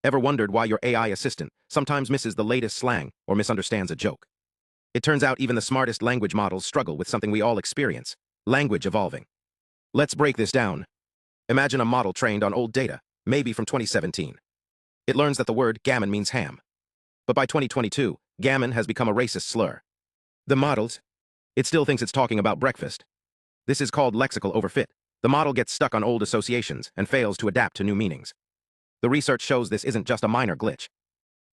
Ever wondered why your AI assistant sometimes misses the latest slang or misunderstands a joke? It turns out even the smartest language models struggle with something we all experience: language evolving. Let's break this down. Imagine a model trained on old data, maybe from 2017. It learns that the word gammon means ham. But by 2022, gammon has become a racist slur. The models, it still thinks it's talking about breakfast. This is called lexical overfit. The model gets stuck on old associations and fails to adapt to new meanings. The research shows this isn't just a minor glitch.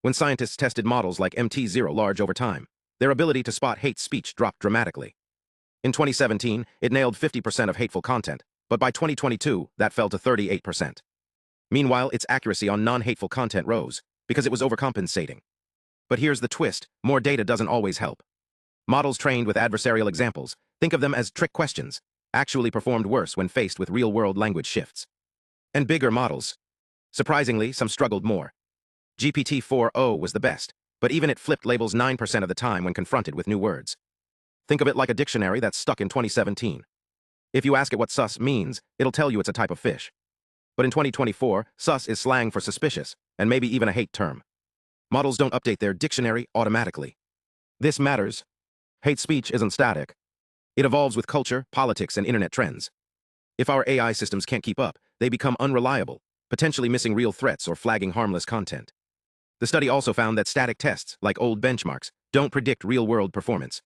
When scientists tested models like MT0 large over time, their ability to spot hate speech dropped dramatically. In 2017, it nailed 50% of hateful content, but by 2022, that fell to 38%. Meanwhile, its accuracy on non-hateful content rose, because it was overcompensating. But here's the twist: more data doesn't always help. Models trained with adversarial examples, think of them as trick questions, actually performed worse when faced with real-world language shifts. And bigger models. Surprisingly, some struggled more. GPT-4o was the best, but even it flipped labels 9% of the time when confronted with new words. Think of it like a dictionary that's stuck in 2017. If you ask it what sus means, it'll tell you it's a type of fish. But in 2024, sus is slang for suspicious, and maybe even a hate term. Models don't update their dictionary automatically. This matters. Hate speech isn't static. It evolves with culture, politics, and internet trends. If our AI systems can't keep up, they become unreliable, potentially missing real threats or flagging harmless content. The study also found that static tests, like old benchmarks, don't predict real-world performance.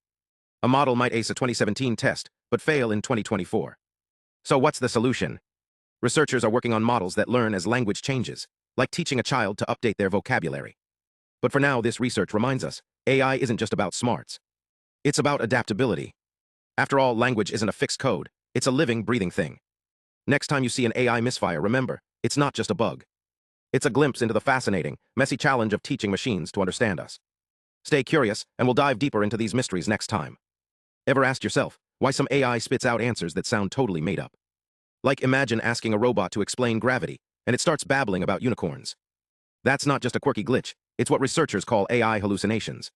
A model might ace a 2017 test, but fail in 2024. So what's the solution? Researchers are working on models that learn as language changes, like teaching a child to update their vocabulary. But for now, this research reminds us, AI isn't just about smarts. It's about adaptability. After all, language isn't a fixed code, it's a living, breathing thing. Next time you see an AI misfire, remember, it's not just a bug. It's a glimpse into the fascinating, messy challenge of teaching machines to understand us. Stay curious, and we'll dive deeper into these mysteries next time. Ever asked yourself why some AI spits out answers that sound totally made up? Like, imagine asking a robot to explain gravity, and it starts babbling about unicorns. That's not just a quirky glitch, it's what researchers call AI hallucinations.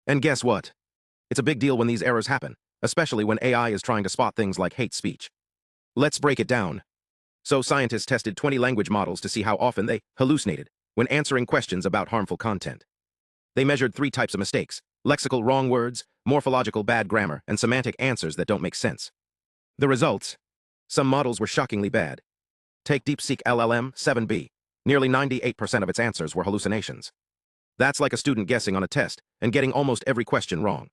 And guess what? It's a big deal when these errors happen, especially when AI is trying to spot things like hate speech. Let's break it down. So scientists tested 20 language models to see how often they hallucinated when answering questions about harmful content. They measured 3 types of mistakes: lexical wrong words, morphological bad grammar, and semantic answers that don't make sense. The results? Some models were shockingly bad. Take DeepSeek LLM 7B. Nearly 98% of its answers were hallucinations. That's like a student guessing on a test and getting almost every question wrong.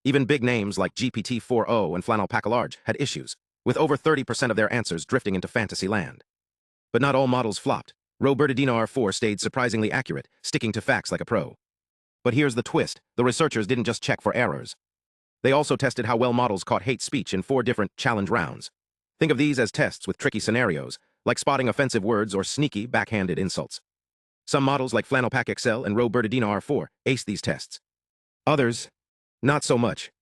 Even big names like GPT-4o and Flannel-Packard had issues, with over 30% of their answers drifting into fantasy land. But not all models flopped. RoBERTa R4 stayed surprisingly accurate, sticking to facts like a pro. But here's the twist: the researchers didn't just check for errors. They also tested how well models caught hate speech in 4 different challenge rounds. Think of these as tests with tricky scenarios, like spotting offensive words or sneaky, backhanded insults. Some models like Flannel-Packard and RoBERTa R4 aced these tests. Others, not so much.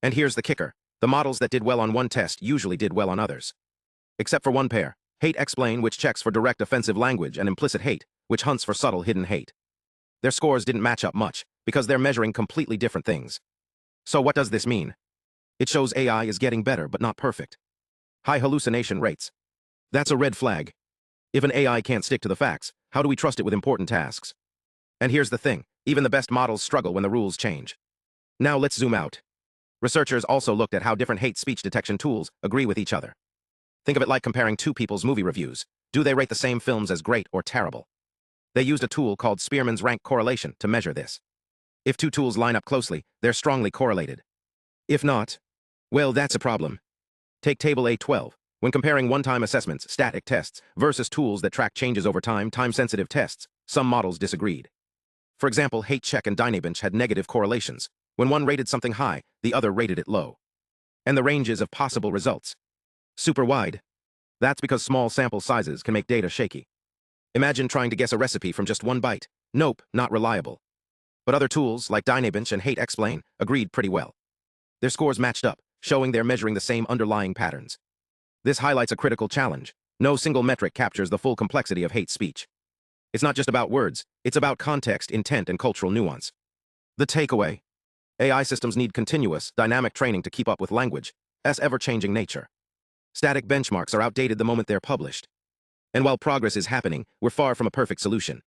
And here's the kicker: the models that did well on one test usually did well on others. Except for one pair: HateXplain, which checks for direct offensive language, and implicit hate, which hunts for subtle hidden hate. Their scores didn't match up much, because they're measuring completely different things. So what does this mean? It shows AI is getting better but not perfect. High hallucination rates. That's a red flag. If an AI can't stick to the facts, how do we trust it with important tasks? And here's the thing: even the best models struggle when the rules change. Now let's zoom out. Researchers also looked at how different hate speech detection tools agree with each other. Think of it like comparing 2 people's movie reviews. Do they rate the same films as great or terrible? They used a tool called Spearman's rank correlation to measure this. If 2 tools line up closely, they're strongly correlated. If not, well, that's a problem. Take Table A12. When comparing one-time assessments, static tests, versus tools that track changes over time, time-sensitive tests, some models disagreed. For example, HateCheck and Dynabench had negative correlations. When one rated something high, the other rated it low. And the ranges of possible results: super wide. That's because small sample sizes can make data shaky. Imagine trying to guess a recipe from just one bite. Nope, not reliable. But other tools, like Dynabench and HateXplain, agreed pretty well. Their scores matched up, showing they're measuring the same underlying patterns. This highlights a critical challenge. No single metric captures the full complexity of hate speech. It's not just about words, it's about context, intent, and cultural nuance. The takeaway: AI systems need continuous, dynamic training to keep up with language's ever-changing nature. Static benchmarks are outdated the moment they're published. And while progress is happening, we're far from a perfect solution.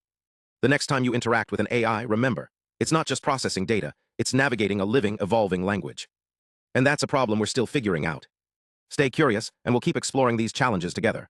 The next time you interact with an AI, remember, it's not just processing data, it's navigating a living, evolving language. And that's a problem we're still figuring out. Stay curious, and we'll keep exploring these challenges together.